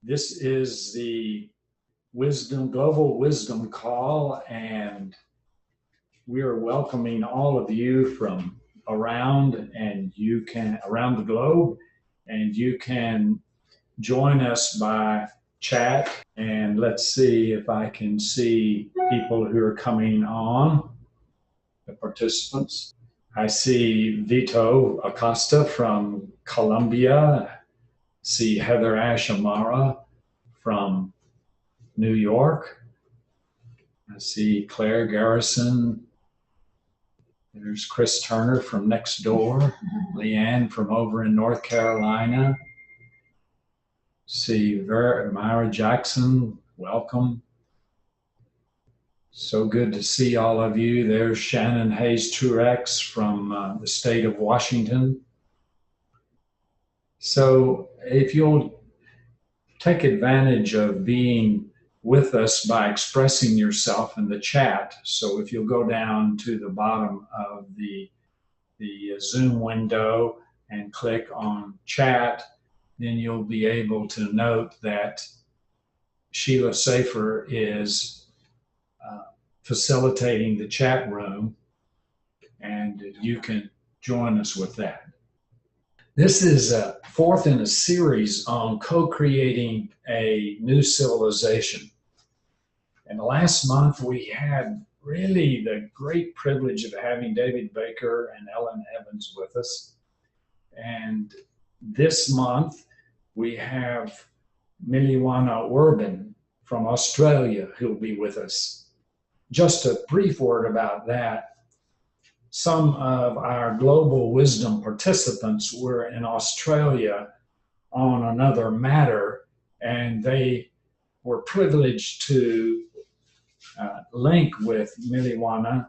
This is the Global Wisdom Call, and we are welcoming all of you from around the globe, and you can join us by chat. And let's see if I can see people who are coming on, the participants. I see Vito Acosta from Colombia. See Heather Ashamara from New York. I see Claire Garrison. There's Chris Turner from next door. Leanne from over in North Carolina. See Myra Jackson, welcome. So good to see all of you. There's Shannon Hayes Truex from the state of Washington. So if you'll take advantage of being with us by expressing yourself in the chat. So if you'll go down to the bottom of the Zoom window and click on chat, then you'll be able to note that Sheila Safer is facilitating the chat room, and you can join us with that. This is a fourth in a series on co-creating a new civilization. And last month we had really the great privilege of having David Baker and Ellen Evans with us. And this month we have Miliwanga Wurrben from Australia who'll be with us. Just a brief word about that. Some of our Global Wisdom participants were in Australia on another matter, and they were privileged to link with Miliwanga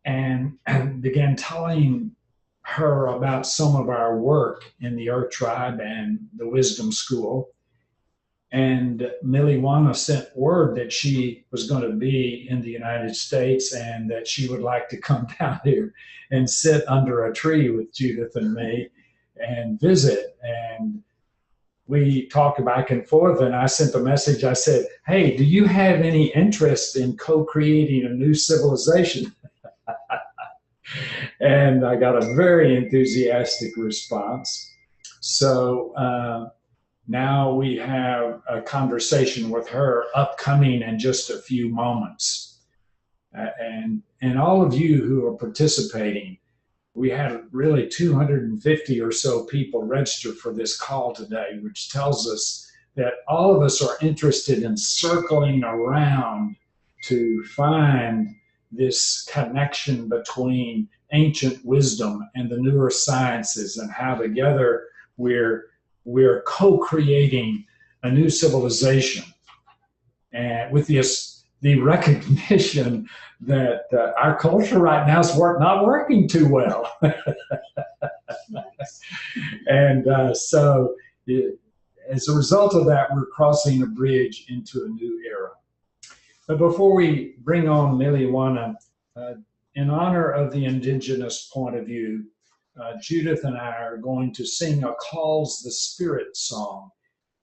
and began telling her about some of our work in the Earth Tribe and the Wisdom School. And Miliwanga sent word that she was going to be in the United States and that she would like to come down here and sit under a tree with Judith and me and visit. And we talked back and forth, and I sent a message. I said, hey, do you have any interest in co-creating a new civilization? And I got a very enthusiastic response. So now we have a conversation with her upcoming in just a few moments. And all of you who are participating, we had really 250 or so people register for this call today, which tells us that all of us are interested in circling around to find this connection between ancient wisdom and the newer sciences, and how together we're co-creating a new civilization, and with the recognition that our culture right now is not working too well. And so as a result of that, we're crossing a bridge into a new era. But before we bring on Miliwanga, in honor of the indigenous point of view, Judith and I are going to sing a Calls the Spirit song.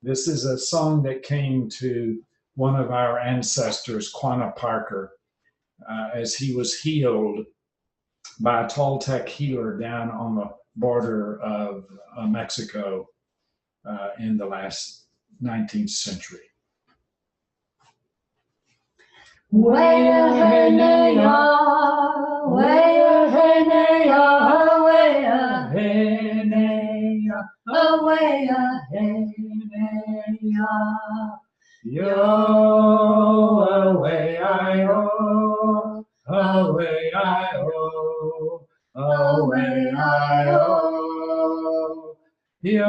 This is a song that came to one of our ancestors, Quanah Parker, as he was healed by a Toltec healer down on the border of Mexico in the last 19th century. Yo, away I oh, away I oh, away I oh, yo,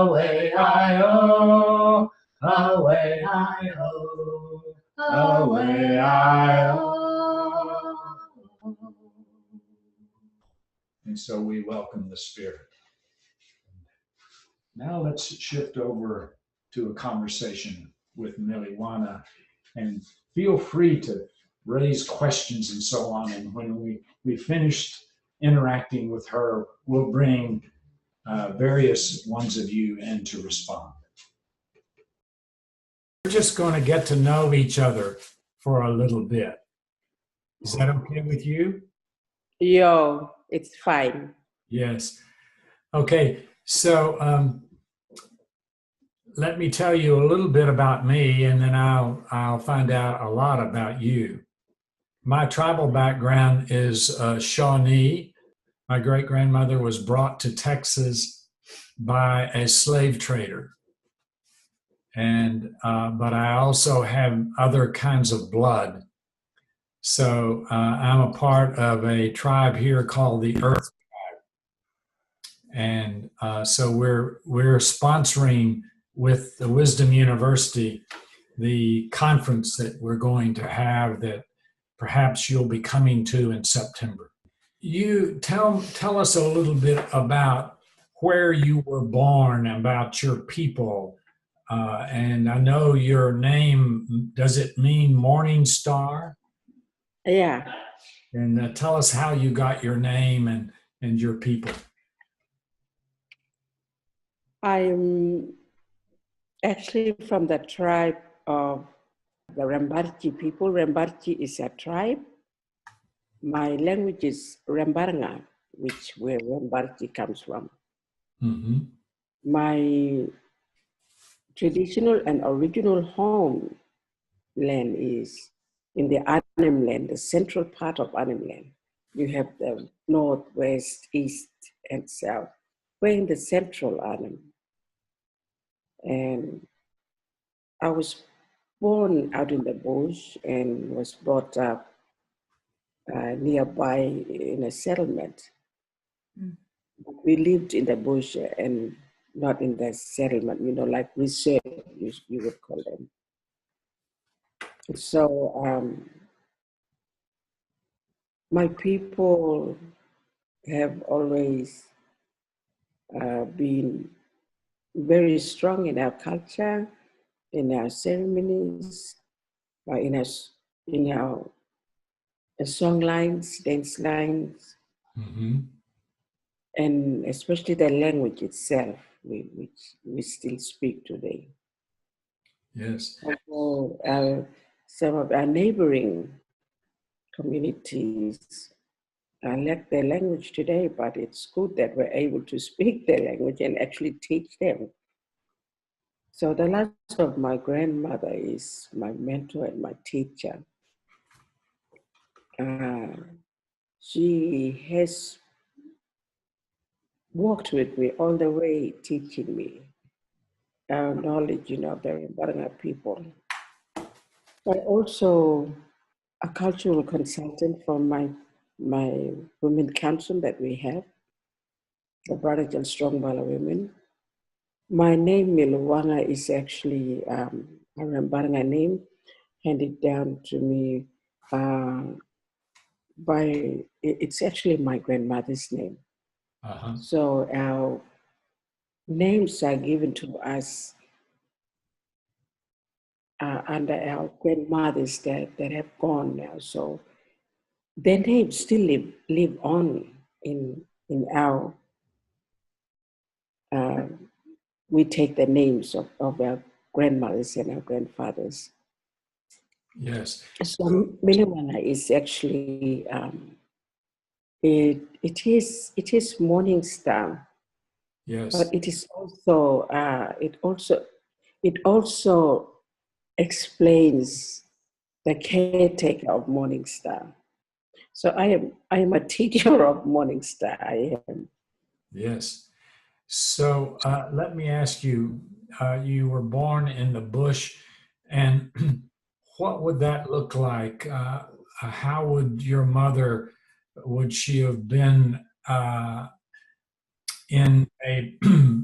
away I oh, away I oh, away I oh. And so we welcome the Spirit. Now let's shift over to a conversation with Miliwanga, and feel free to raise questions and so on. And when we finished interacting with her, we'll bring various ones of you in to respond. just going to get to know each other for a little bit. Is that okay with you? Yo, it's fine. Yes. Okay. So let me tell you a little bit about me, and then I'll find out a lot about you. My tribal background is Shawnee. My great grandmother was brought to Texas by a slave trader, and but I also have other kinds of blood. So I'm a part of a tribe here called the Earth, and so we're sponsoring with the Wisdom University the conference that we're going to have that perhaps you'll be coming to in September. You tell us a little bit about where you were born, about your people, and I know your name. Does it mean morning star? Yeah. And tell us how you got your name and your people. I'm actually from the tribe of the Ramburunga people. Ramburunga is a tribe. My language is Ramburunga, which where Ramburunga comes from. Mm-hmm. My traditional and original home land is in the Arnhem Land, the central part of Arnhem Land. You have the north, west, east, and south. We're in the central Arnhem. And I was born out in the bush and was brought up nearby in a settlement. Mm. We lived in the bush and not in the settlement, like reserve, you would call them. So my people have always been very strong in our culture, in our ceremonies, in our song lines, dance lines, Mm-hmm. and especially the language itself, which we still speak today. Yes. Also, some of our neighboring communities lack their language today, but it's good that we're able to speak their language and actually teach them. So the last of my grandmother is my mentor and my teacher. She has walked with me all the way, teaching me our knowledge, of the Ramburunga people. I'm also a cultural consultant for my women council that we have, the Aboriginal Strong Bala Women. My name, Miliwanga, is actually a Ramburunga name, handed down to me it's actually my grandmother's name. Uh-huh. So our names are given to us under our grandmothers that have gone now. So their names still live on in our, we take the names of our grandmothers and our grandfathers. Yes. So Miliwanga is actually, it is morning star. Yes. But it is also, it also explains the caretaker of Morning Star. So I am a teacher of Morning Star. I am. Yes. So let me ask you, you were born in the bush, and what would that look like? How would your mother, would she have been in a,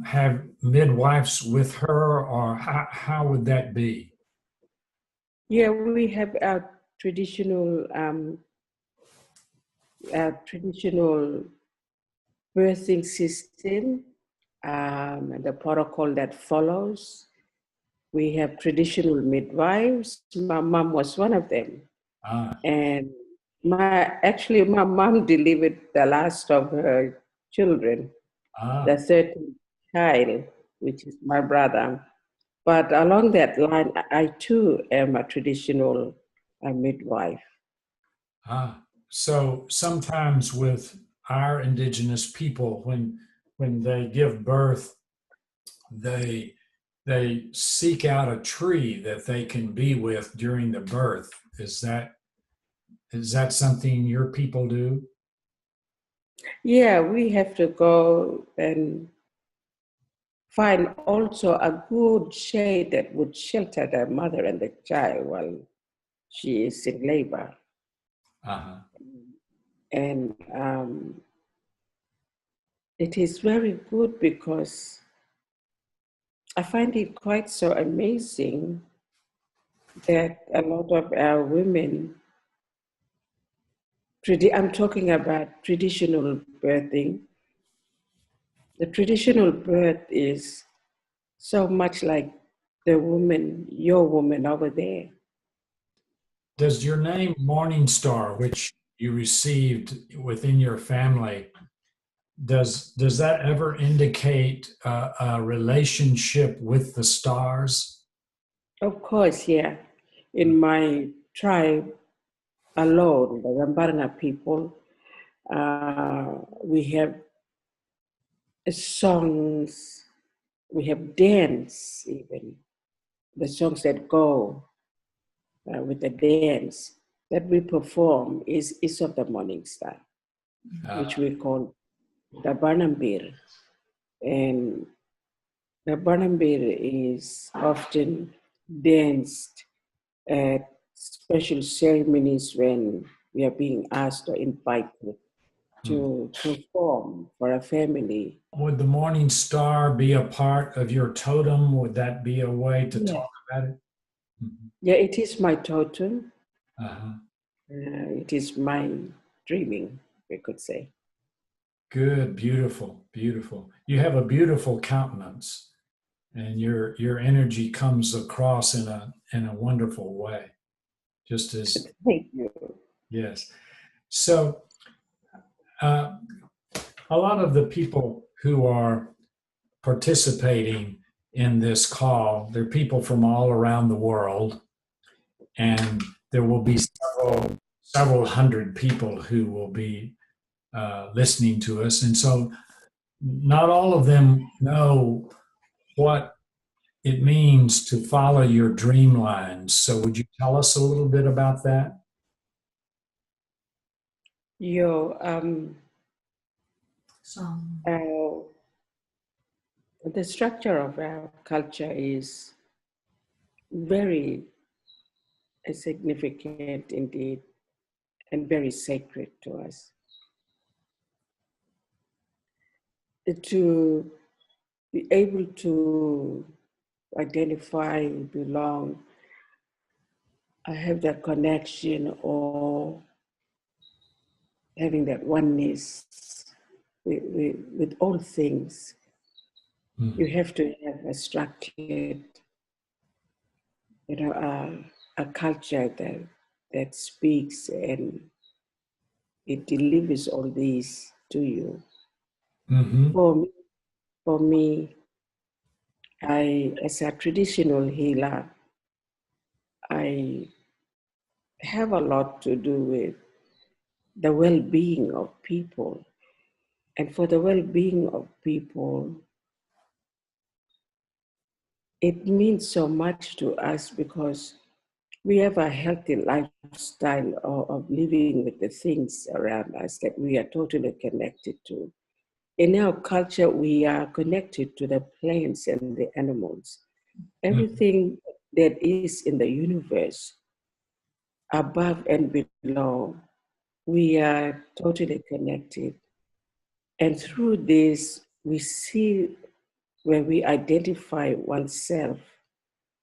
have midwives with her, or how would that be? Yeah, we have our traditional birthing system and the protocol that follows. We have traditional midwives. My mom was one of them. And my mom delivered the last of her children, the 13th child, which is my brother. But along that line, I too am a traditional midwife. So sometimes with our indigenous people, when they give birth, they seek out a tree that they can be with during the birth. Is that something your people do? Yeah, we have to go and find also a good shade that would shelter the mother and the child while she is in labor. Uh-huh. And it is very good because I find it quite so amazing that a lot of our women, I'm talking about traditional birthing. The traditional birth is so much like the woman, your woman over there. Does your name Morning Star, which you received within your family, does that ever indicate a relationship with the stars? Of course, yeah. In my tribe alone, the Ramburunga people, we have songs, we have dance even, the songs that go with the dance that we perform is of the morning star, which we call the Barnambir. And the Barnambir is often danced at special ceremonies when we are being asked or invited to perform for a family. Would the Morning Star be a part of your totem? Would that be a way to Yeah. talk about it? Mm-hmm. Yeah, it is my totem. Uh-huh. It is my dreaming, we could say. Good, beautiful, beautiful. You have a beautiful countenance, and your energy comes across in a wonderful way. Just as Thank you. yes. So a lot of the people who are participating in this call, they're people from all around the world, and there will be several hundred people who will be listening to us, and so not all of them know what it means to follow your dream lines. So would you tell us a little bit about that? Your Song. the structure of our culture is very significant indeed and very sacred to us. To be able to identify, belong, I have that connection or having that oneness with all things. You have to have a structured, a culture that speaks and it delivers all these to you. Mm-hmm. For me, as a traditional healer, I have a lot to do with the well-being of people. And for the well-being of people, it means so much to us because we have a healthy lifestyle of living with the things around us that we are totally connected to. In our culture, we are connected to the plants and the animals. Everything that is in the universe, above and below, we are totally connected. And through this, we see where we identify oneself.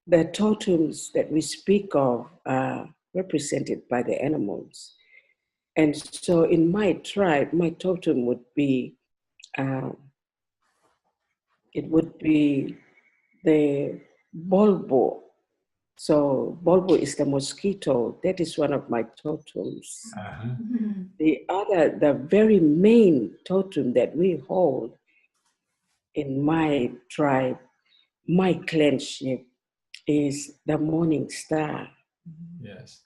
The totems that we speak of are represented by the animals. And so in my tribe, my totem would be, it would be the bulbo. So bulbo is the mosquito. That is one of my totems. Uh-huh. The very main totem that we hold in my tribe my clanship is the morning star. Yes.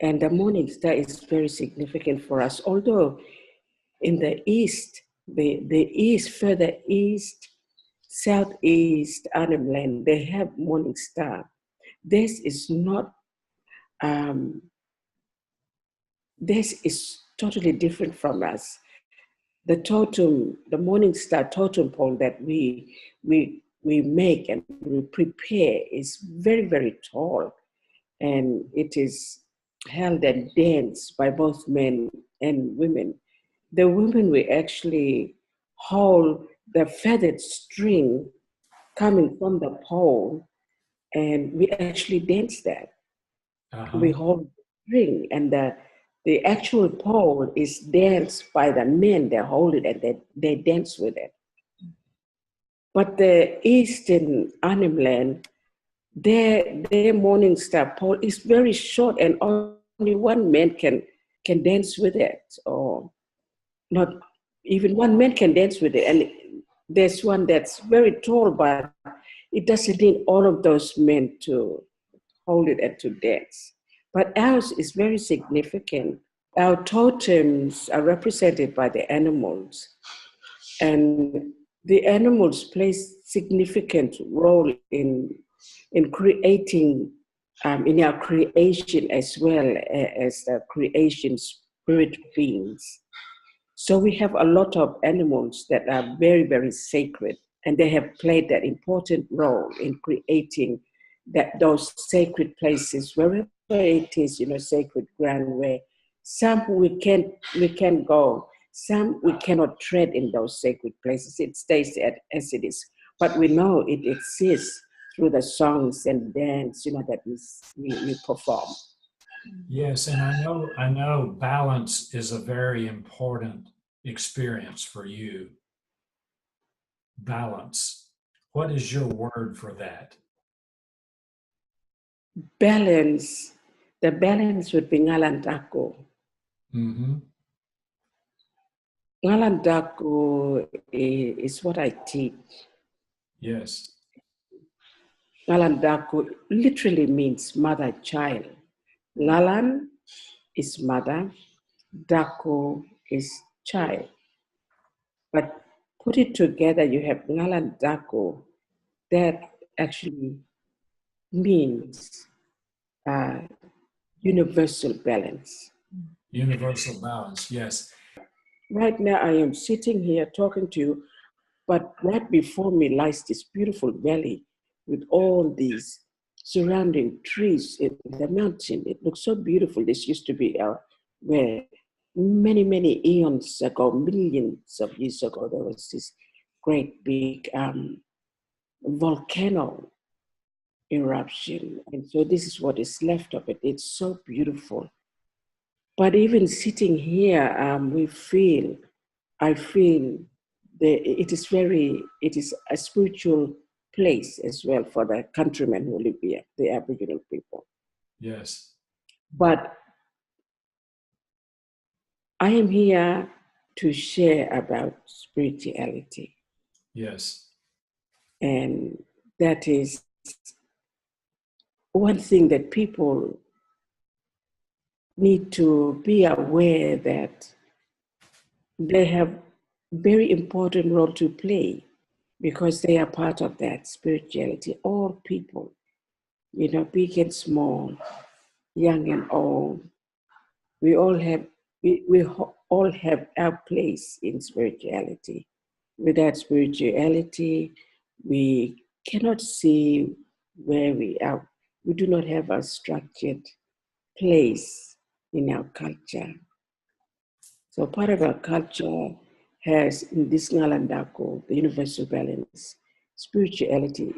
And the morning star is very significant for us. Although in the east, the east, further east, southeast Arnhem Land, they have morning star. This is not, this is totally different from us. The totem, the morning star totem pole that we make and we prepare is very, very tall. And it is held and danced by both men and women. The women will actually hold the feathered string coming from the pole, and we actually dance that. We hold the string, and the actual pole is danced by the men. They hold it and they dance with it. But the Eastern Arnhem Land, their morning star pole is very short, and only one man can dance with it, or not even one man can dance with it. And there's one that's very tall, but it doesn't need all of those men to hold it and to dance. But ours is very significant. Our totems are represented by the animals, and the animals play significant role in creating, in our creation, as well as the creation spirit beings. So we have a lot of animals that are very, very sacred, and they have played that important role in creating those sacred places, wherever it is, sacred ground, where some we can go, some we cannot tread in those sacred places. It stays as it is, but we know it exists through the songs and dance, that we perform. Yes, and I know balance is a very important experience for you. Balance. What is your word for that? Balance. The balance would be ngalandako. Mm-hmm. Ngalandako is what I teach. Yes. Ngalandako literally means mother-child. Ngalan is mother, dako is child. But put it together, you have ngalandako. That actually means universal balance. Universal balance, yes. Right now, I am sitting here talking to you, but right before me lies this beautiful valley with all these surrounding trees in the mountain. It looks so beautiful. This used to be where many, many eons ago, millions of years ago, there was this great big volcano eruption. And so this is what is left of it. It's so beautiful. But even sitting here, I feel it is a spiritual place as well for the countrymen who live here, the Aboriginal people. Yes. But I am here to share about spirituality. Yes. And that is one thing that people need to be aware that they have very important role to play, because they are part of that spirituality. All people, big and small, young and old, we all have our place in spirituality. Without spirituality, we cannot see where we are. We do not have a structured place in our culture. So part of our culture has, in this Ngalandako, the universal balance, spirituality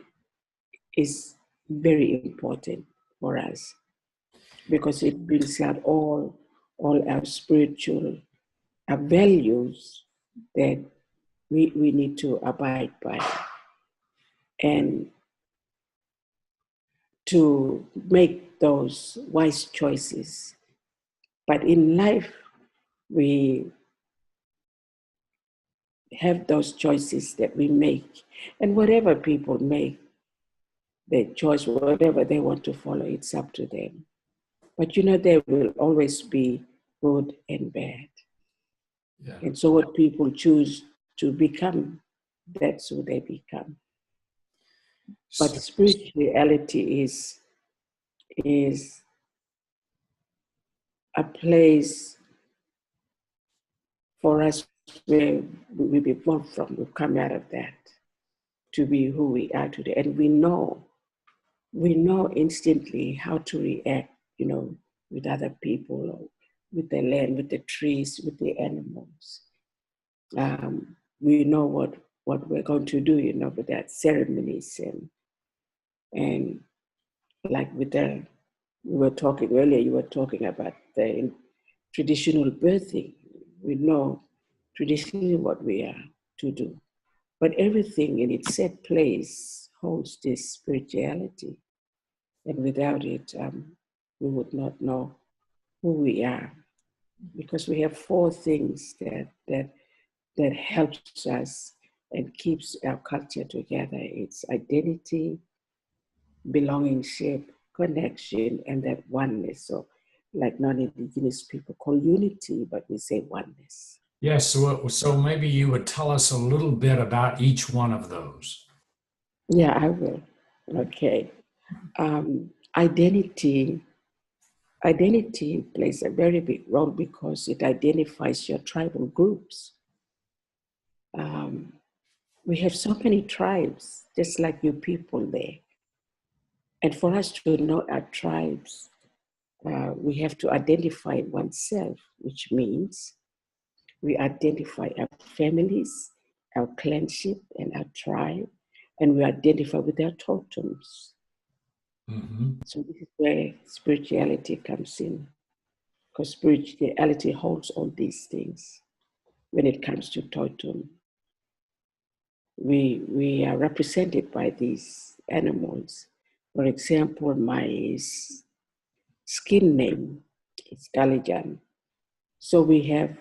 is very important for us, because it brings out all our spiritual values that we need to abide by, and to make those wise choices. But in life, we have those choices that we make. And whatever people make, their choice, whatever they want to follow, it's up to them. But there will always be good and bad. Yeah. And so what people choose to become, that's who they become. But spirituality is a place for us where we be born from. We come out of that to be who we are today. And we know instantly how to react, with other people, or with the land, with the trees, with the animals. We know what we're going to do, with that ceremonies and like with we were talking earlier, you were talking about the traditional birthing. We know traditionally what we are to do. But everything in its set place holds this spirituality. And without it, we would not know who we are. Because we have four things that helps us and keeps our culture together. It's identity, belongingship, connection, and that oneness. So like non-indigenous people call unity, but we say oneness. Yes, so maybe you would tell us a little bit about each one of those. Yeah, I will. Okay. Identity plays a very big role because it identifies your tribal groups. We have so many tribes, just like you people there. And for us to know our tribes, we have to identify oneself, which means we identify our families, our clanship, and our tribe, and we identify with our totems. Mm-hmm. So this is where spirituality comes in, because spirituality holds all these things. When it comes to totem, we are represented by these animals. For example, my skin name is Galijan. So we have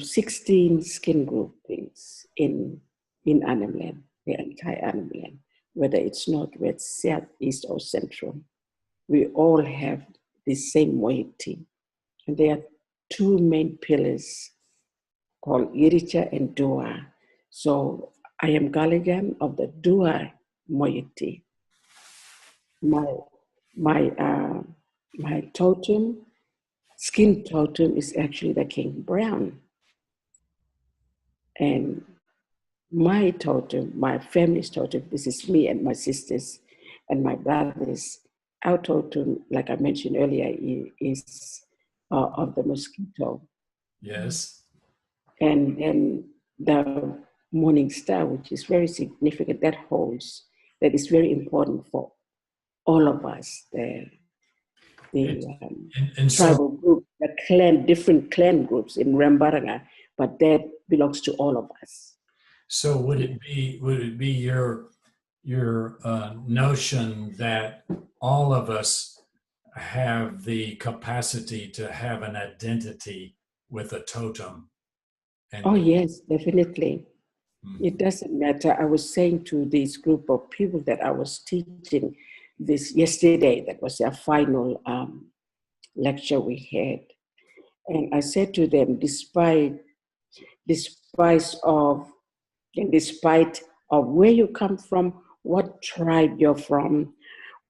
16 skin groupings in Animland, the entire Animland, whether it's northwest, south, east, or central. We all have the same moiety. And there are two main pillars called Iricha and Dua. So I am Galijan of the Dua moiety. My totem, skin totem, is actually the king brown. And my totem, my family's totem, this is me and my sisters and my brothers. Our totem, like I mentioned earlier, is of the mosquito. Yes. And then the morning star, which is very significant, that is very important for all of us. The tribal group, the clan, different clan groups in Ramburunga, but that belongs to all of us. So would it be your notion that all of us have the capacity to have an identity with a totem? Oh yes, definitely. It doesn't matter. I was saying to this group of people that I was teaching this yesterday, that was our final lecture we had. And I said to them, despite of where you come from, what tribe you're from,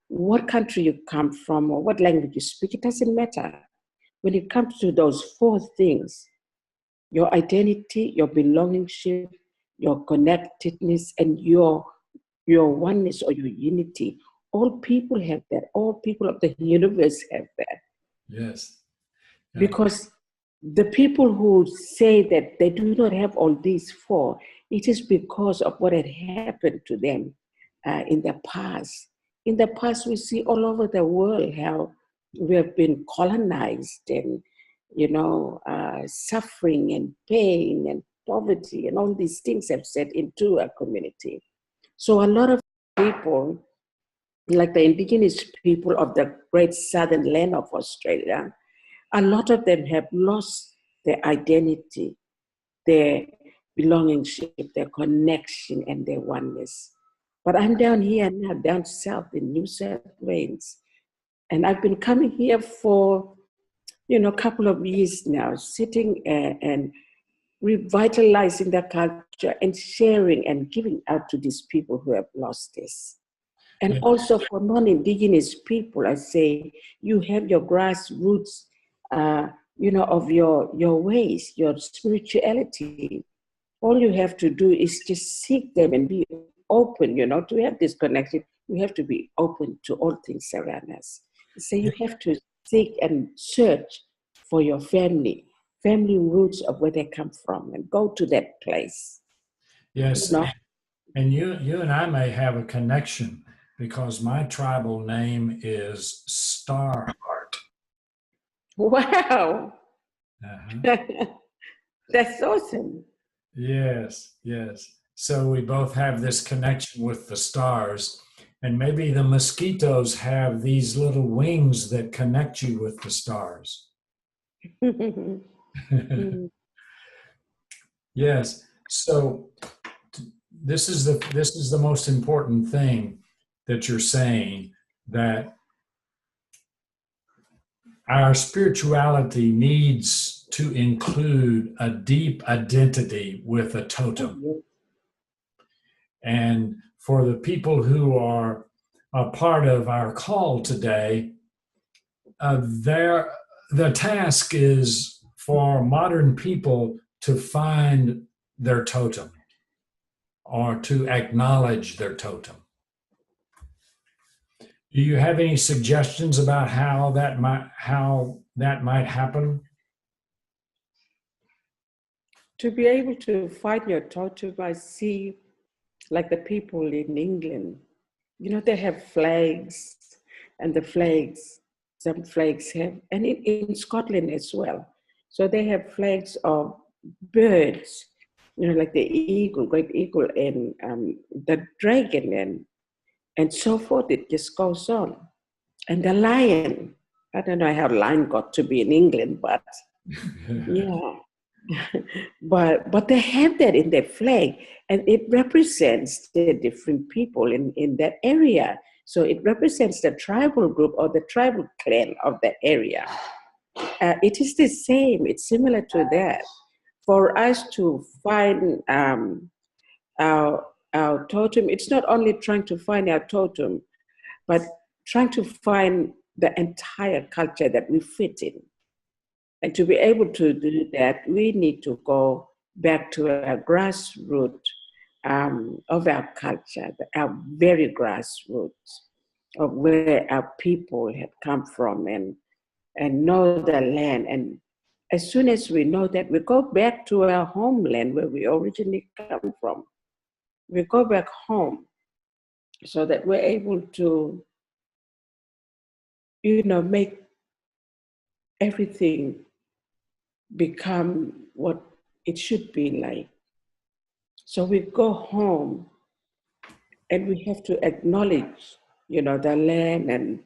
what country you come from, or what language you speak, it doesn't matter. When it comes to those four things, your identity, your belongingship, your connectedness, and your oneness or your unity, all people have that. All people of the universe have that. Yes. Yeah. Because the people who say that they do not have all these four, it is because of what had happened to them in the past. In the past, we see all over the world how we have been colonized and, suffering and pain and poverty and all these things have set into our community. So a lot of people, like the indigenous people of the great southern land of a lot of them have lost their identity, their belongingship, their connection, and their oneness. But I'm down here now, down south in New South Wales. And I've been coming here for, a couple of years now, sitting and revitalizing the culture and sharing and giving out to these people who have lost this. And Yeah. also for non-indigenous people, I say, you have your grassroots, of your ways, your spirituality. All you have to do is just seek them and be open, to have this connection. You have to be open to all things around us. So you have to seek and search for your family roots of where they come from, and go to that place. Yes. And you and I may have a connection because my tribal name is Starheart. Wow. Uh-huh. That's awesome. Yes, yes. So we both have this connection with the stars, and maybe the mosquitoes have these little wings that connect you with the stars. Yes. So this is the most important thing that you're saying, that our spirituality needs to include a deep identity with a totem. And for the people who are a part of our call today, the task is for modern people to find their totem or to acknowledge their totem. Do you have any suggestions about how that might happen? To be able to find your totem, I see, like the people in England, they have flags, and some flags have, and in Scotland as well. So they have flags of birds, like the eagle, great eagle, and the dragon, and so forth. It just goes on. And the lion. I don't know how lion got to be in England, but yeah. but they have that in their flag, and it represents the different people in that area. So it represents the tribal group or the tribal clan of that area. It is the same. It's similar to that. For us to find our totem, it's not only trying to find our totem, but trying to find the entire culture that we fit in. And to be able to do that, we need to go back to our grassroots of our culture, our very grassroots of where our people have come from, and know the land. And as soon as we know that, we go back to our homeland where we originally come from. We go back home so that we're able to, make everything become what it should be like. So we go home and we have to acknowledge, the land and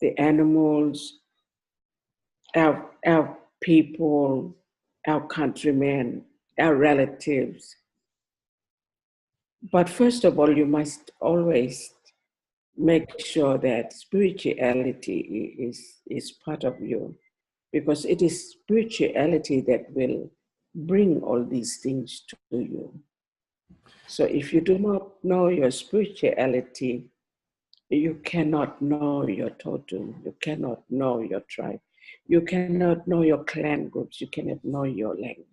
the animals, our people, our countrymen, our relatives. But first of all, you must always make sure that spirituality is part of you, because it is spirituality that will bring all these things to you. So if you do not know your spirituality, you cannot know your totem, you cannot know your tribe, you cannot know your clan groups, you cannot know your language,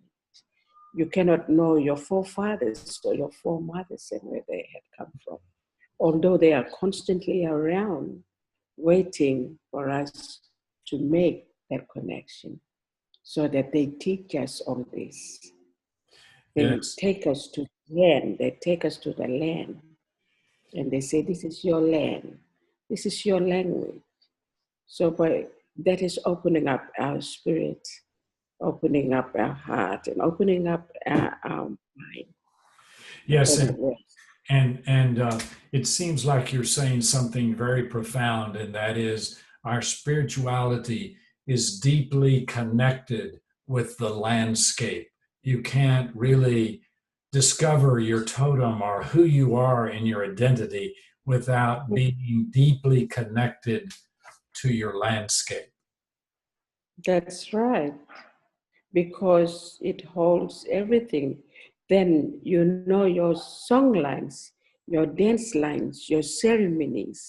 you cannot know your forefathers or your foremothers and where they had come from, although they are constantly around waiting for us to make that connection, so that they teach us all this. They take us to the land, they take us to the land, and they say, this is your land, this is your language. So that is opening up our spirit, opening up our heart, and opening up our mind. Yes, and it seems like you're saying something very profound, and that is our spirituality is deeply connected with the landscape. You can't really discover your totem or who you are in your identity without being deeply connected to your landscape. That's right, because it holds everything. Then you know your song lines, your dance lines, your ceremonies.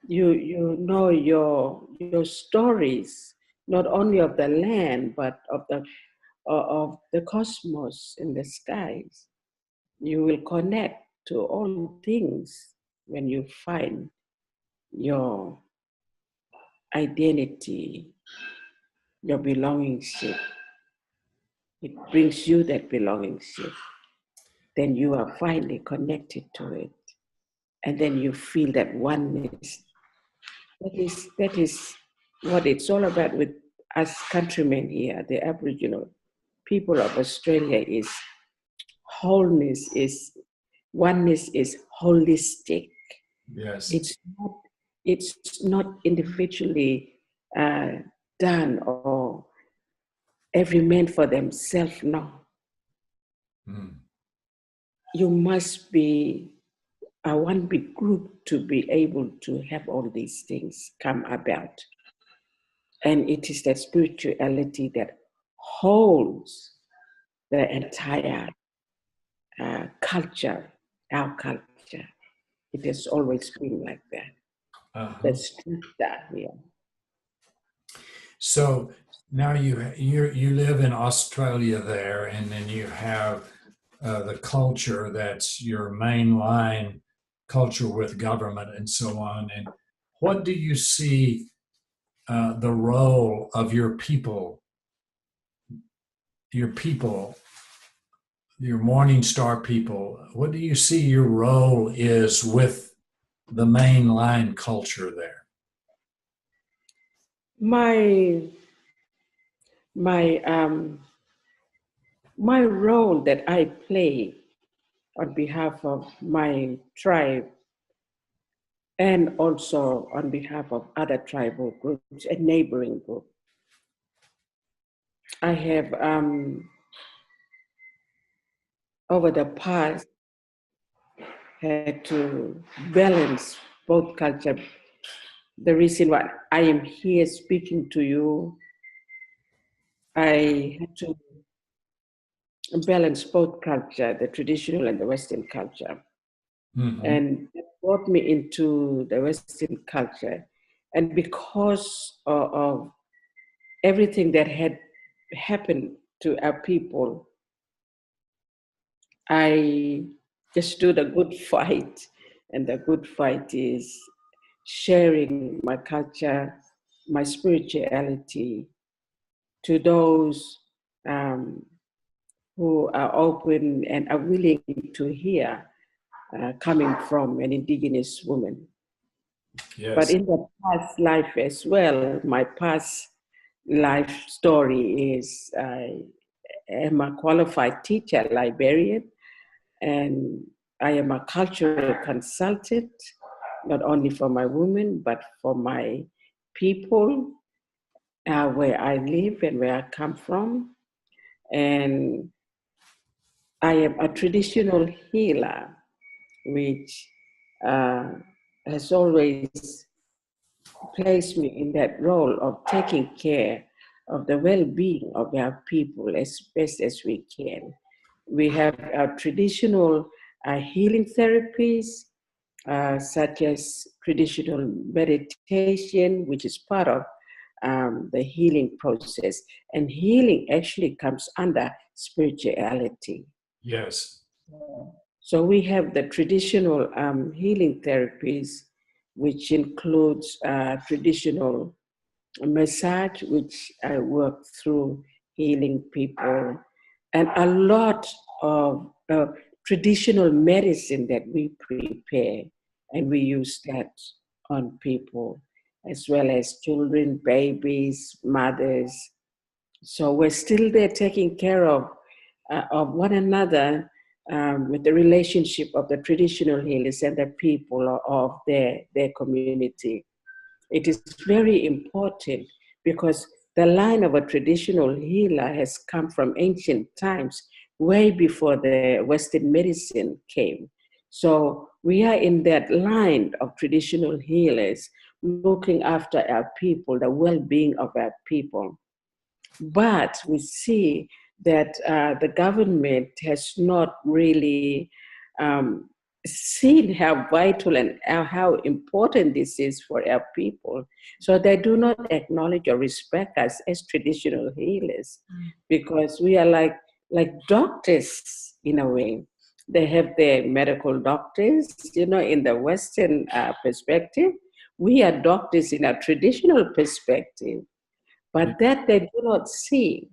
You know your stories, not only of the land, but of the cosmos in the skies. You will connect to all things when you find your identity, your belongingship. It brings you that belongingship. Then you are finally connected to it. And then you feel that oneness. That is what it's all about with us countrymen here, the Aboriginal people of Australia, is wholeness, is oneness, is holistic. Yes. It's not individually done or every man for themselves. No. You must be one big group to be able to have all these things come about. And it is that spirituality that holds the entire culture, our culture. It has always been like that. That's that, yeah. So now you live in Australia there, and then you have the culture that's your mainline culture with government and so on. And what do you see the role of your people, your Morning Star people? What do you see your role is with the mainline culture there? My role that I play on behalf of my tribe and also on behalf of other tribal groups and neighboring groups. I have, over the past, had to balance both culture. The reason why I am here speaking to you, I had to balance both culture, the traditional and the Western culture. And that brought me into the Western culture. And because of everything that had happened to our people, I just do the good fight. And the good fight is sharing my culture, my spirituality to those who are open and are willing to hear coming from an indigenous woman. Yes. But in the past life as well, my past life story is I am a qualified teacher, librarian, and I am a cultural consultant, not only for my women, but for my people, where I live and where I come from. And I am a traditional healer, which has always placed me in that role of taking care of the well-being of our people as best as we can. We have our traditional healing therapies, such as traditional meditation, which is part of the healing process. And healing actually comes under spirituality. Yes. So we have the traditional healing therapies, which includes traditional massage, which I work through healing people, and a lot of traditional medicine that we prepare, and we use that on people, as well as children, babies, mothers. So we're still there taking care of one another with the relationship of the traditional healers and the people of their community. It is very important because the line of a traditional healer has come from ancient times way before the Western medicine came. So we are in that line of traditional healers looking after our people, the well-being of our people. But we see that the government has not really seen how vital and how important this is for our people. So they do not acknowledge or respect us as traditional healers, because we are like doctors in a way. They have their medical doctors, in the Western perspective. We are doctors in a traditional perspective, but that they do not see.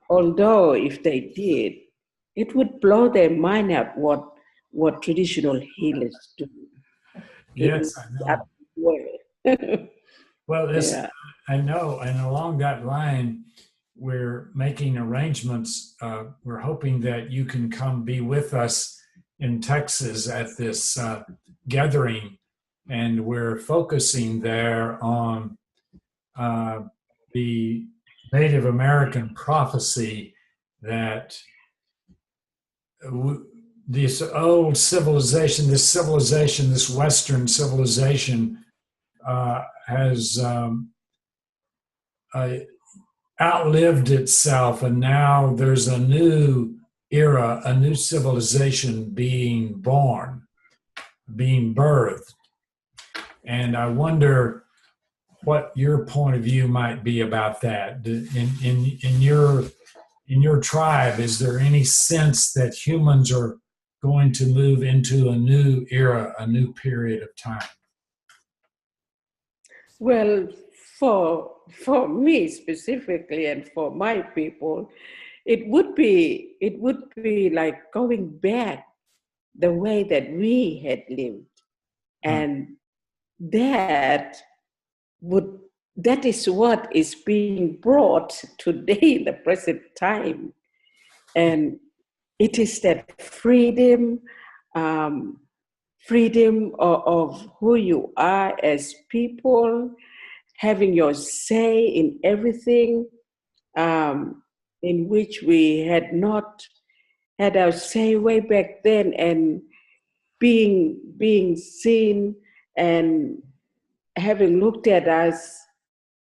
Although if they did, it would blow their mind out what traditional healers do. Yes, I know. Well, Yeah. I know, and along that line, we're making arrangements. We're hoping that you can come be with us in Texas at this gathering, and we're focusing there on the Native American prophecy that this old civilization, this Western civilization, has outlived itself, and now there's a new era, a new civilization being born, being birthed. And I wonder what your point of view might be about that. In your tribe, is there any sense that humans are going to move into a new era, a new period of time? Well, for me specifically and for my people, it would be like going back the way that we had lived. And that is what is being brought today in the present time. And it is that freedom, freedom of who you are as people, having your say in everything, in which we had not had our say way back then, and being seen and having looked at us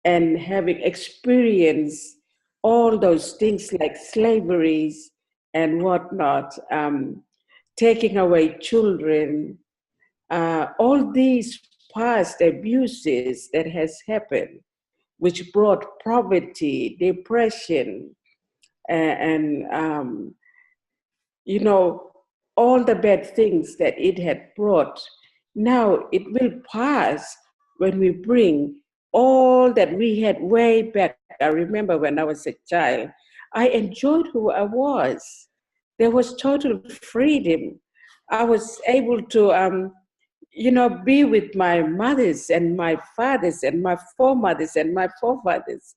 and having experienced all those things like slaveries and whatnot, taking away children, all these past abuses that has happened, which brought poverty, depression, and all the bad things that it had brought. Now it will pass when we bring all that we had way back. I remember when I was a child, I enjoyed who I was. There was total freedom. I was able to, be with my mothers and my fathers and my foremothers and my forefathers.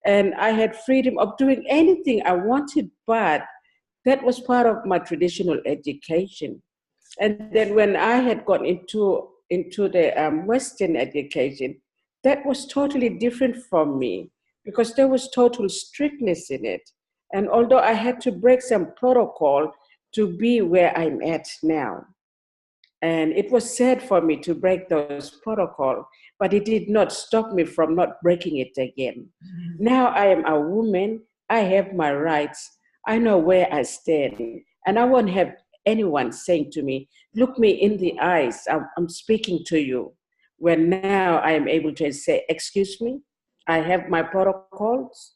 And I had freedom of doing anything I wanted, but that was part of my traditional education. And then when I had gone into the Western education, that was totally different from me, because there was total strictness in it. And although I had to break some protocol to be where I'm at now, and it was sad for me to break those protocols, but it did not stop me from not breaking it again. Mm-hmm. Now I am a woman, I have my rights, I know where I stand, and I won't have anyone saying to me, look me in the eyes, I'm speaking to you. When now I am able to say, excuse me, I have my protocols,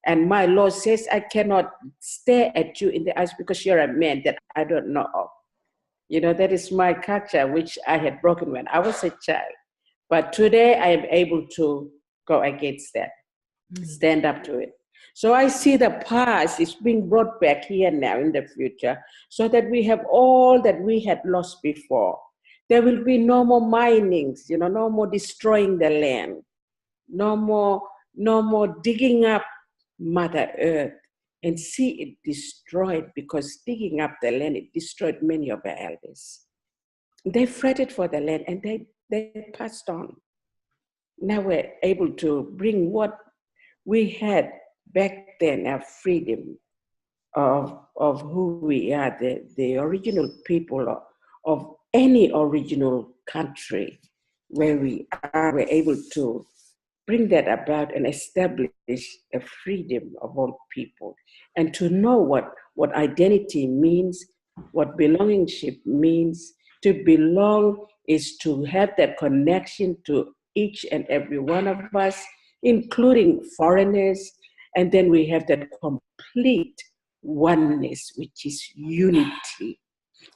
and my law says I cannot stare at you in the eyes because you're a man that I don't know of. That is my culture, which I had broken when I was a child. But today I am able to go against that, stand up to it. So I see the past is being brought back here now in the future, so that we have all that we had lost before. There will be no more minings, no more destroying the land, no more digging up Mother Earth and see it destroyed, because digging up the land, it destroyed many of our elders. They fretted for the land and they passed on. Now we're able to bring what we had back then, our freedom of who we are, the original people of any original country where we are, we're able to bring that about and establish a freedom of all people, and to know what identity means, what belongingship means. To belong is to have that connection to each and every one of us, including foreigners, and then we have that complete oneness, which is unity.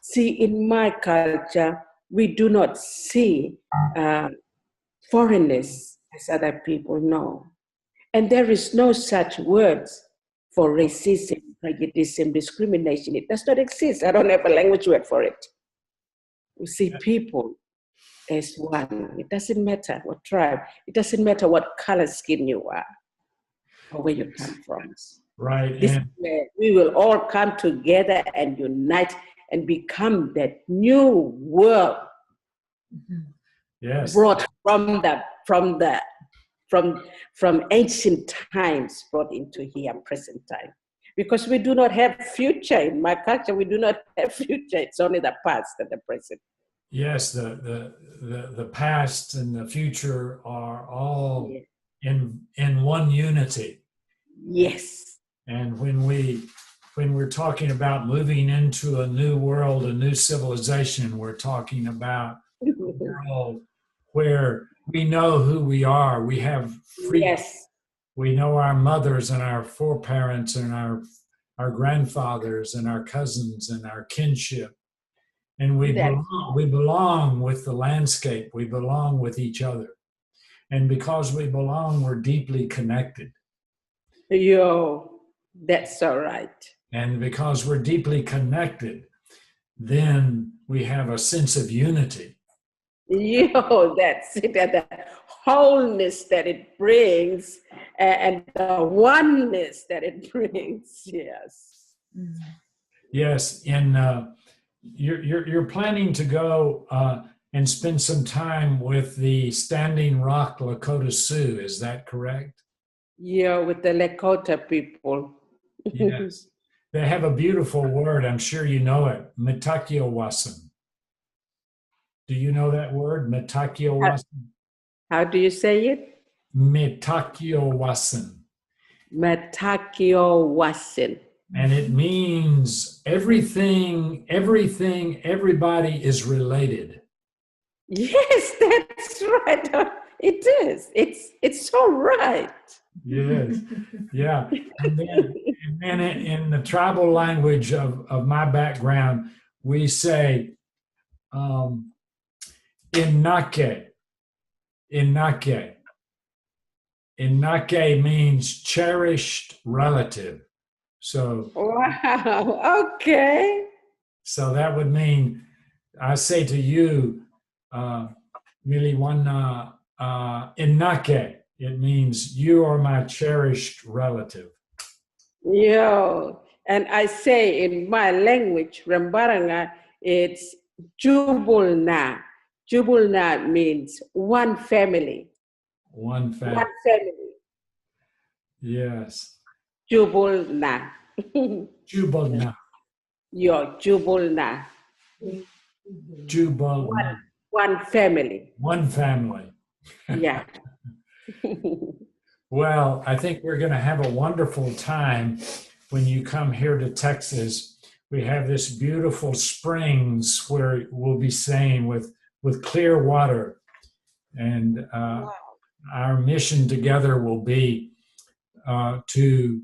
See, in my culture, we do not see foreigners as other people know. And there is no such words for racism, prejudice, discrimination. It does not exist. I don't have a language word for it. We see people as one. It doesn't matter what tribe. It doesn't matter what color skin you are or where you come from. Right. This is where we will all come together and unite and become that new world. Yes. Brought from ancient times, brought into here present time. Because we do not have future. In my culture, we do not have future. It's only the past and the present. Yes, the past and the future are all in one unity. Yes. And when we're talking about moving into a new world, a new civilization, we're talking about a world where we know who we are. We have freedom. Yes. We know our mothers and our foreparents and our grandfathers and our cousins and our kinship. And we belong with the landscape. We belong with each other. And because we belong, we're deeply connected. Yo, that's all right. And because we're deeply connected, then we have a sense of unity. Yo, that's it. The wholeness that it brings and the oneness that it brings. Yes. Yes. And you're planning to go and spend some time with the Standing Rock Lakota Sioux. Is that correct? Yeah, with the Lakota people. Yes. They have a beautiful word. I'm sure you know it. Mitakiawasan. Do you know that word? Mitakiawasan? How do you say it? Mitakiawasan. Mitakiawasan. And it means everything, everybody is related. Yes, that's right. It is. It's so right. Yes. Yeah. And then in the tribal language of my background, we say inake. Inake. Inake means cherished relative. So wow. Okay. So that would mean I say to you, Miliwanga Inake. It means you are my cherished relative. Yo, and I say in my language, Ramburunga, it's Jubulna. Jubulna means one family. One family. One family. Yes. Jubulna. Jubulna. Yo, Jubulna. Jubulna. One family. One family. Yeah. Well, I think we're going to have a wonderful time when you come here to Texas. We have this beautiful springs where we'll be staying with clear water. And wow. Our mission together will be to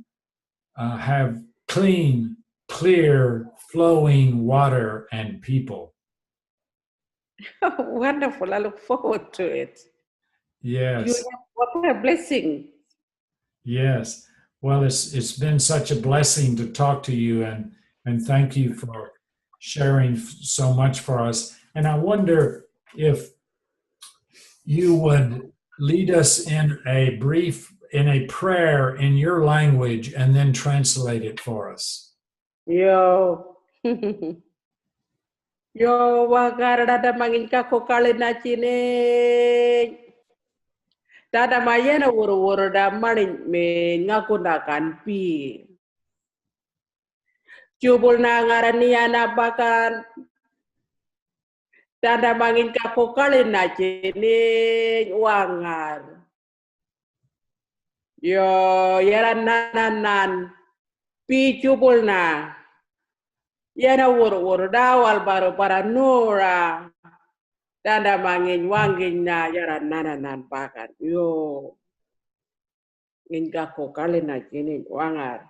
have clean, clear, flowing water and people. Wonderful. I look forward to it. Yes. What a blessing. Yes. Well, it's been such a blessing to talk to you, and thank you for sharing so much for us. And I wonder if you would lead us in a prayer in your language and then translate it for us. Yo. Yo wagarada da mangin ka ko kalina chine. Tada mayena woro da manin me ngako na kan pi. Jubul na ngarania na bakan. Tanda mangin kakokalin na jini wangar. Yo, yaran nanan. Pi jubul na. Yana wur dawal baru para nura. Tanda mangin wangin na yaran nanan bakan. Yo. Ngin kakokalin na jini wangar.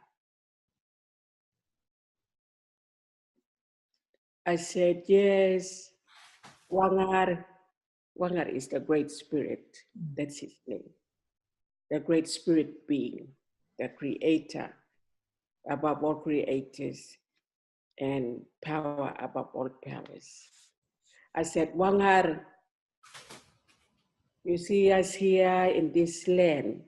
I said, yes, Wangar. Wangar is the great spirit. That's his name. The great spirit being, the creator above all creators and power above all powers. I said, Wangar, you see us here in this land.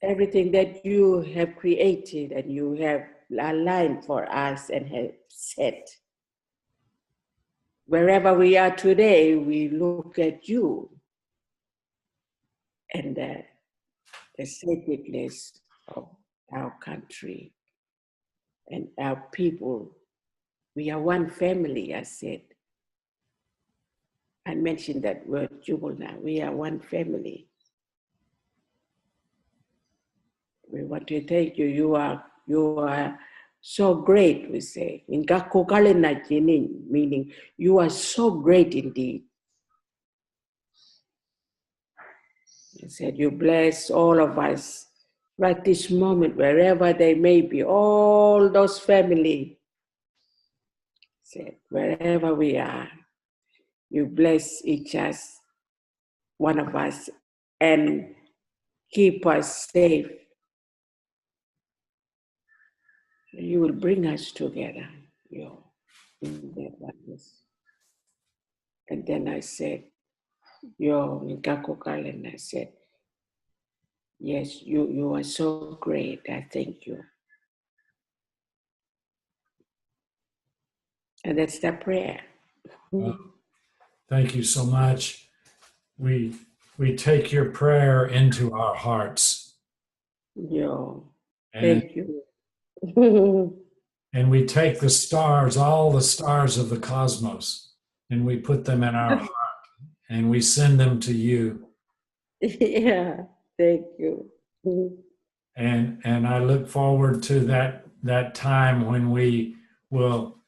Everything that you have created and you have aligned for us and have set. Wherever we are today, we look at you and the sacredness of our country and our people. We are one family, I said. I mentioned that word, Jubulna. We are one family. We want to thank you. You are so great, we say. In Gakokalena Jinin, meaning you are so great indeed. He said, you bless all of us right this moment, wherever they may be, all those family. Said, wherever we are, you bless each us, one of us, and keep us safe. You will bring us together, in that oneness. And then I said, and I said, yes, you are so great. I thank you. And that's the prayer. Thank you so much. We take your prayer into our hearts. Thank you. And we take the stars, all the stars of the cosmos, and we put them in our heart, and we send them to you. Yeah, thank you. And I look forward to that time when we will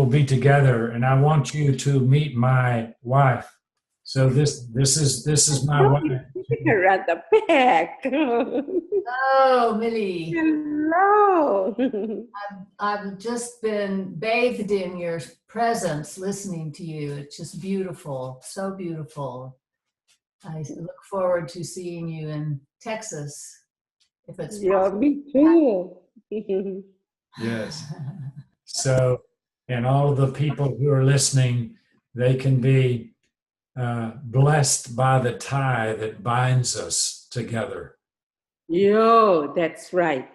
be together. And I want you to meet my wife. So this is my wife. Around the back. Oh, Millie. Hello. I've just been bathed in your presence listening to you. It's just beautiful, so beautiful. I look forward to seeing you in Texas, if it's possible. Me too. Yes. So, and all the people who are listening, they can be blessed by the tie that binds us together. That's right.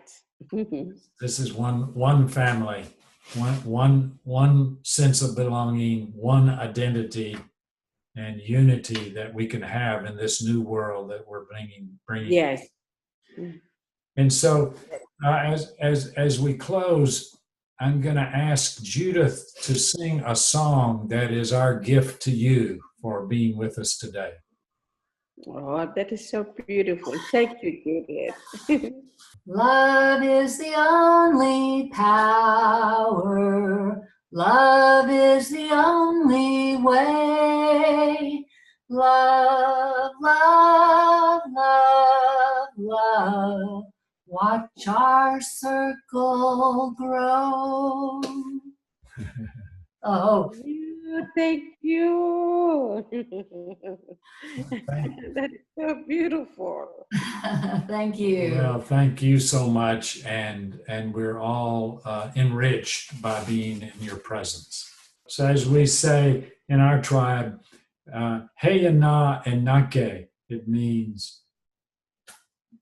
This is one family, one sense of belonging, one identity and unity that we can have in this new world that we're bringing. Yes. And so, as we close, I'm going to ask Judith to sing a song that is our gift to you for being with us today. Oh, that is so beautiful. Thank you, Judith. Love is the only power. Love is the only way. Love, love, love, love. Watch our circle grow. Oh, thank you. That is so beautiful. thank you. Well, thank you so much, and we're all enriched by being in your presence. So as we say in our tribe, hey na and nake, it means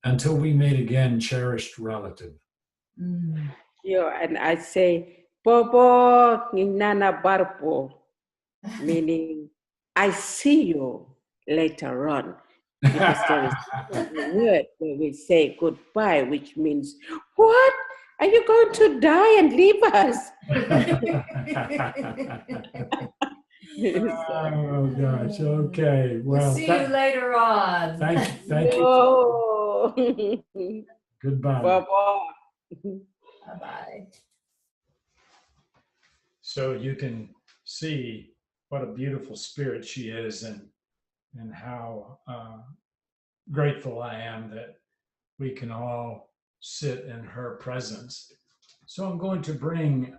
until we meet again, cherished relative. And I say, Bobo Ninana Barpo, meaning I see you later on. Because there is a word where we say goodbye, which means, what? Are you going to die and leave us? Oh gosh. Okay. Well, We'll see you later on. Thank you. Thank you. No. Goodbye. Bye-bye. Bye-bye. So you can see what a beautiful spirit she is, and how grateful I am that we can all sit in her presence. So I'm going to bring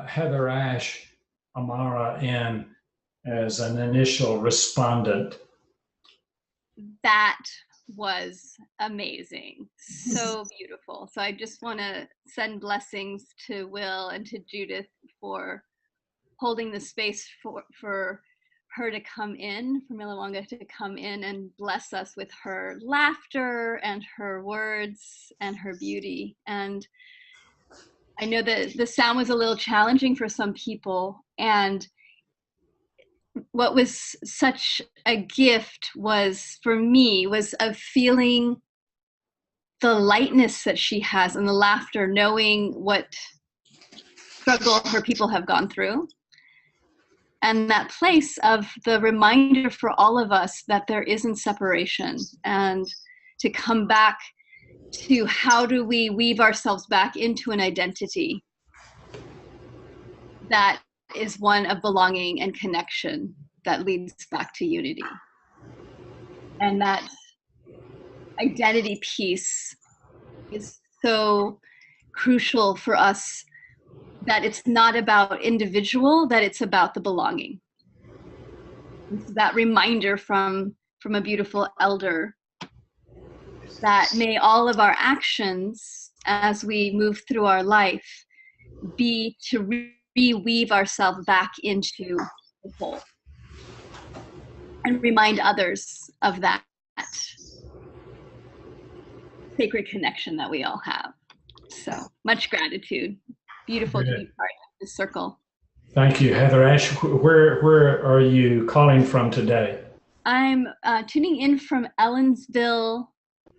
Heather Ash Amara in as an initial respondent. That was amazing. So beautiful. So I just want to send blessings to Will and to Judith for holding the space for her to come in, for Miliwanga to come in and bless us with her laughter and her words and her beauty. And I know that the sound was a little challenging for some people, and what was such a gift was, for me, was of feeling the lightness that she has and the laughter, knowing what struggle her people have gone through. And that place of the reminder for all of us that there isn't separation, and to come back to how do we weave ourselves back into an identity that is one of belonging and connection that leads back to unity. And that identity piece is so crucial for us, that it's not about individual, that it's about the belonging. It's that reminder from a beautiful elder that may all of our actions as we move through our life be to reweave ourselves back into the whole, and remind others of that sacred connection that we all have. So much gratitude. Beautiful to be part of this circle. Thank you, Heather Ash. Where are you calling from today? I'm tuning in from Ellensville,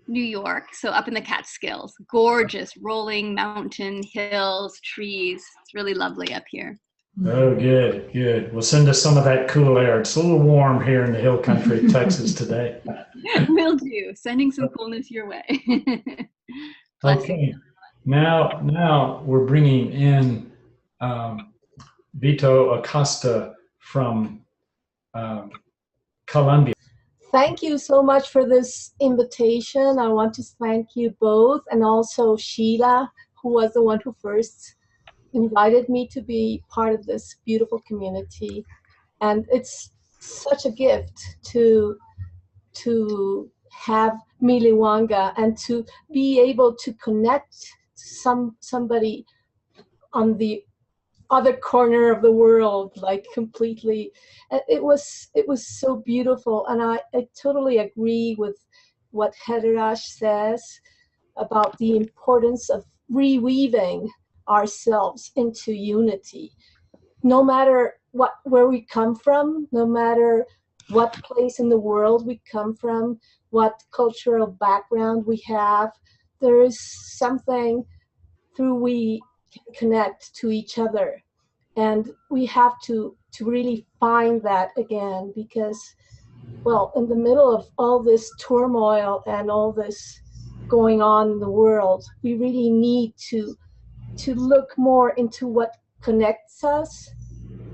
New York, so up in the Catskills. Gorgeous rolling mountain, hills, trees. It's really lovely up here. Oh, good, good. Well, send us some of that cool air. It's a little warm here in the hill country of Texas today. Will do. Sending some coolness your way. Okay. Now we're bringing in Vito Acosta from Colombia. Thank you so much for this invitation. I want to thank you both, and also Sheila, who was the one who first invited me to be part of this beautiful community. And it's such a gift to have Miliwanga and to be able to connect somebody on the other corner of the world, like completely. It was so beautiful, and I totally agree with what Heather Ash says about the importance of reweaving ourselves into unity. No matter where we come from, no matter what place in the world we come from, what cultural background we have, there is something through we can connect to each other. And we have to really find that again, because, well, in the middle of all this turmoil and all this going on in the world, we really need to look more into what connects us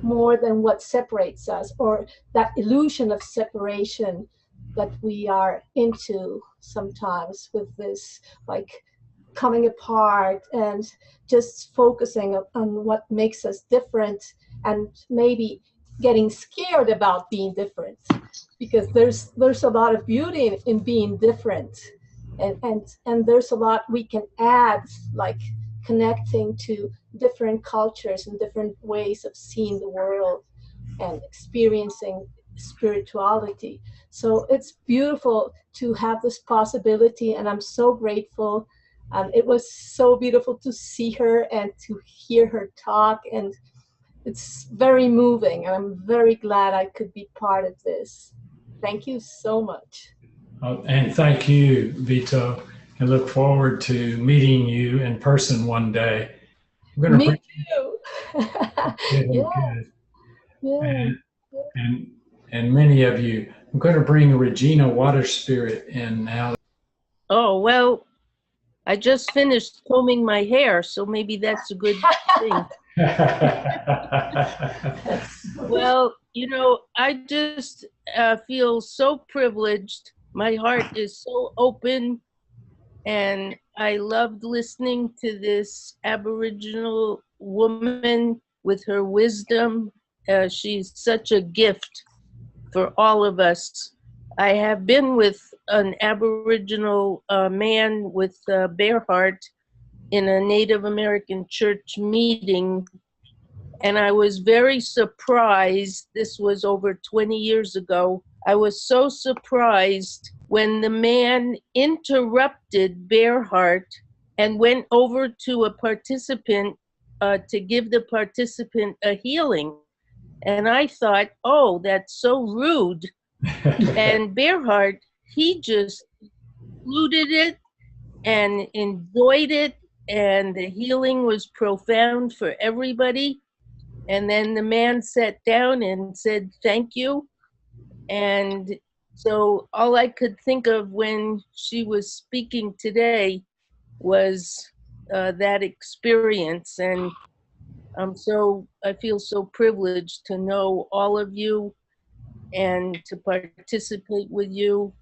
more than what separates us, or that illusion of separation that we are into sometimes, with this like coming apart and just focusing on what makes us different, and maybe getting scared about being different, because there's a lot of beauty in being different, and there's a lot we can add, like connecting to different cultures and different ways of seeing the world and experiencing spirituality. So it's beautiful to have this possibility, and I'm so grateful. It was so beautiful to see her and to hear her talk, and it's very moving. I'm very glad I could be part of this. Thank you so much. And thank you, Vito. I look forward to meeting you in person one day. I'm going to Me bring too. good, Yeah, good. yeah. And many of you. I'm going to bring Regina Water Spirit in now. Oh, well, I just finished combing my hair, so maybe that's a good thing. Well, you know, I just feel so privileged. My heart is so open, and I loved listening to this Aboriginal woman with her wisdom. She's such a gift for all of us. I have been with an Aboriginal man with a bare heart in a Native American church meeting, and I was very surprised. This was over 20 years ago. I was so surprised when the man interrupted Bearheart and went over to a participant to give the participant a healing. And I thought, oh, that's so rude. And Bearheart, he just fluted it and enjoyed it, and the healing was profound for everybody. And then the man sat down and said, thank you. And so all I could think of when she was speaking today was that experience. And I feel so privileged to know all of you and to participate with you.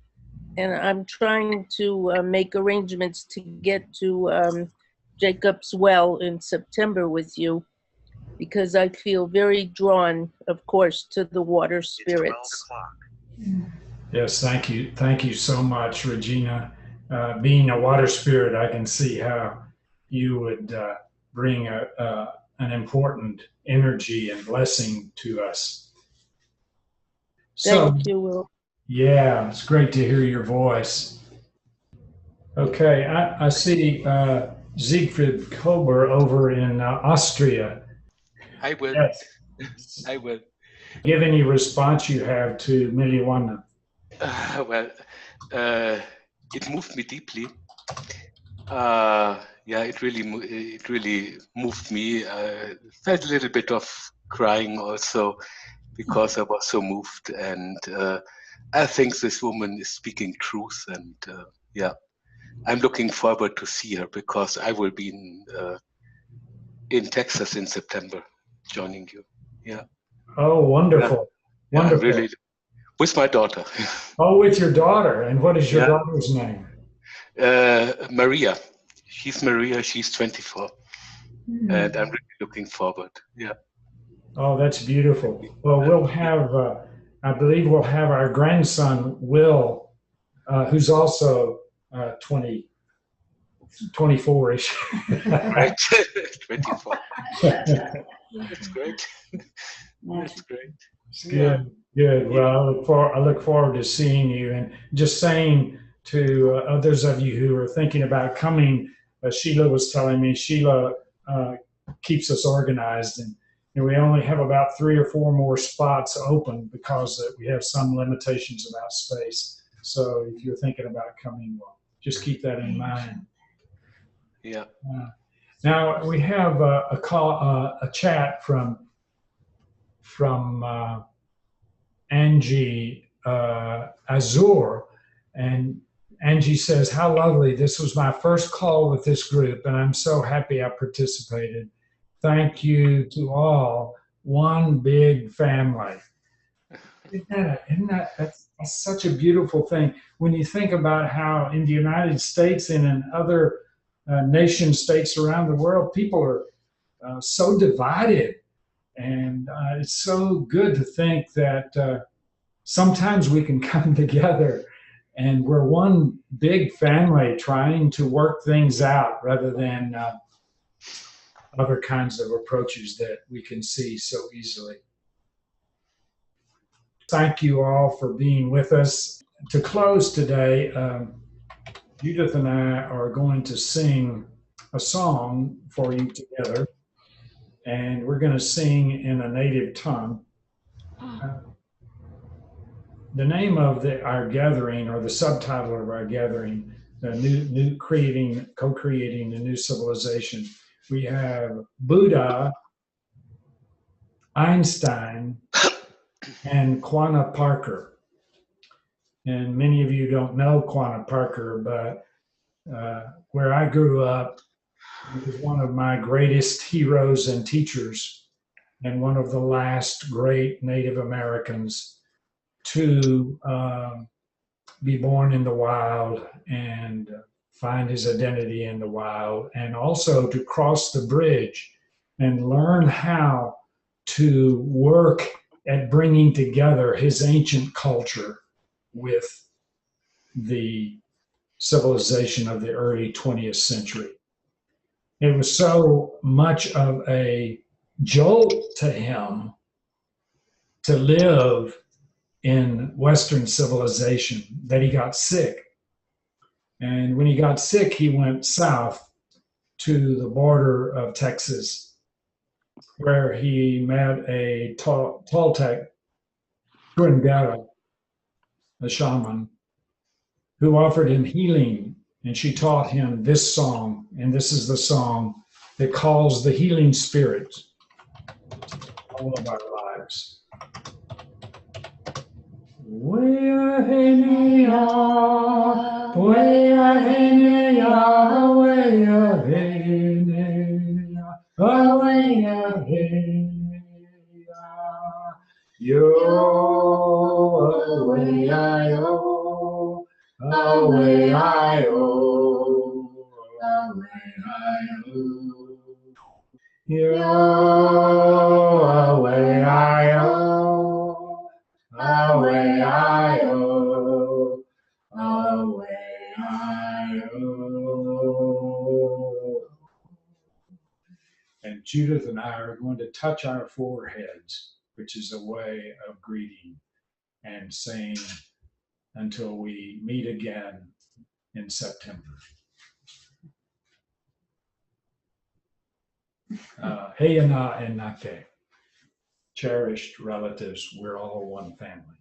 And I'm trying to make arrangements to get to Jacob's Well in September with you, because I feel very drawn, of course, to the water spirits. Yes, thank you. Thank you so much, Regina. Being a water spirit, I can see how you would bring an important energy and blessing to us. Thank you, Will. Yeah, it's great to hear your voice. Okay, I see Siegfried Kober over in Austria. I will. Yes. I will. Give any response you have to Miliwanga. It moved me deeply. Yeah, it really moved me. Felt a little bit of crying also because I was so moved, and I think this woman is speaking truth, and yeah, I'm looking forward to see her because I will be in Texas in September, joining you. Yeah. Oh, wonderful. Yeah, Wonderful. really, with my daughter. Oh, with your daughter. And what is your daughter's name? Maria. She's Maria. She's 24. And I'm really looking forward. Yeah. Oh, that's beautiful. Well, we'll have, I believe we'll have our grandson, Will, who's also 24-ish. Right. 24. That's great. That's great. Good, good. Well, I look forward to seeing you, and just saying to others of you who are thinking about coming, Sheila was telling me, Sheila keeps us organized, and we only have about 3 or 4 more spots open because we have some limitations about space. So if you're thinking about coming, well, just keep that in mind. Yeah. Now we have a chat from Angie Azur, and Angie says, how lovely. This was my first call with this group, and I'm so happy I participated. Thank you to all. One big family. That's such a beautiful thing. When you think about how in the United States and in other nation states around the world, people are so divided. And it's so good to think that sometimes we can come together and we're one big family trying to work things out rather than other kinds of approaches that we can see so easily. Thank you all for being with us. To close today, Judith and I are going to sing a song for you together, and we're going to sing in a native tongue. The name of our gathering, or the subtitle of our gathering, co-creating the new civilization. We have Buddha, Einstein, and Quanah Parker. And many of you don't know Quanah Parker, but where I grew up, he was one of my greatest heroes and teachers, and one of the last great Native Americans to be born in the wild and find his identity in the wild, and also to cross the bridge and learn how to work at bringing together his ancient culture with the civilization of the early 20th century. It was so much of a jolt to him to live in Western civilization that he got sick. And when he got sick, he went south to the border of Texas, where he met a Toltec curandera, a shaman, who offered him healing. And she taught him this song, and this is the song that calls the healing spirit all of our lives. And Judith and I are going to touch our foreheads, which is a way of greeting and saying until we meet again in September. Hey, and Nake, cherished relatives, we're all one family.